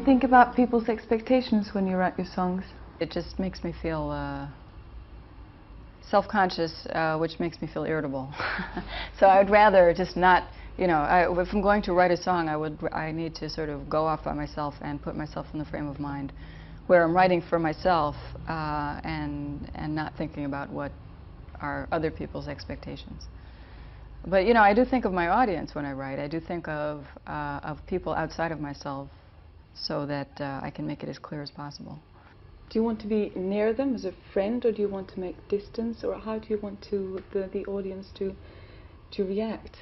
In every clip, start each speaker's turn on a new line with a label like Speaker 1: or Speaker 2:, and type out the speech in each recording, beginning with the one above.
Speaker 1: you think about people's expectations when you write your songs?
Speaker 2: It just makes me feel self-conscious, which makes me feel irritable. So I would rather just not, you know, if I'm going to write a song, I need to sort of go off by myself and put myself in the frame of mind where I'm writing for myself and not thinking about what are other people's expectations. But you know, I do think of my audience when I write. I do think of people outside of myself so that I can make it as clear as possible.
Speaker 1: Do you want to be near them as a friend, or do you want to make distance, or how do you want the audience to react?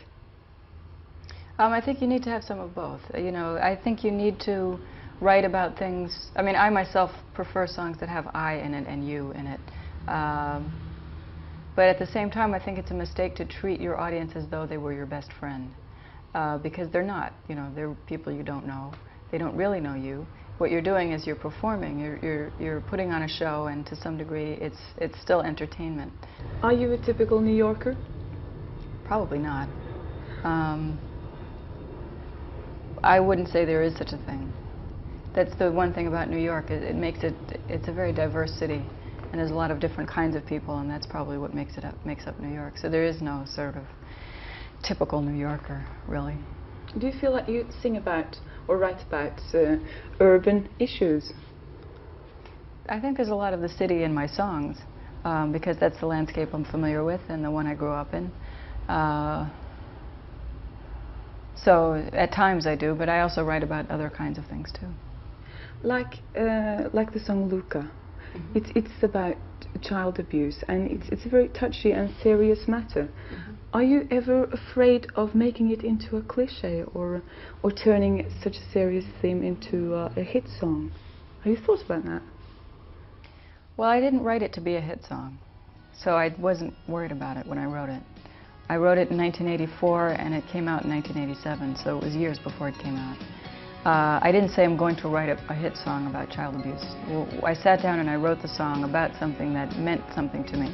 Speaker 2: I think you need to have some of both. You know, I think you need to write about things. I mean, I myself prefer songs that have I in it and you in it. But at the same time, I think it's a mistake to treat your audience as though they were your best friend, because they're not. You know, they're people you don't know. They don't really know you. What you're doing is you're performing. You're putting on a show, and to some degree, it's still entertainment.
Speaker 1: Are you a typical New Yorker?
Speaker 2: Probably not. I wouldn't say there is such a thing. That's the one thing about New York. It's a very diverse city, and there's a lot of different kinds of people, and that's probably what makes up New York. So there is no sort of typical New Yorker, really.
Speaker 1: Do you feel like you sing about or write about urban issues?
Speaker 2: I think there's a lot of the city in my songs, because that's the landscape I'm familiar with and the one I grew up in. So at times I do, but I also write about other kinds of things too.
Speaker 1: Like the song Luca. Mm-hmm. It's about child abuse, and it's a very touchy and serious matter. Mm-hmm. Are you ever afraid of making it into a cliché, or turning such a serious theme into a hit song? Have you thought about that?
Speaker 2: Well, I didn't write it to be a hit song, so I wasn't worried about it when I wrote it. I wrote it in 1984, and it came out in 1987, so it was years before it came out. I didn't say I'm going to write a hit song about child abuse. I sat down and I wrote the song about something that meant something to me.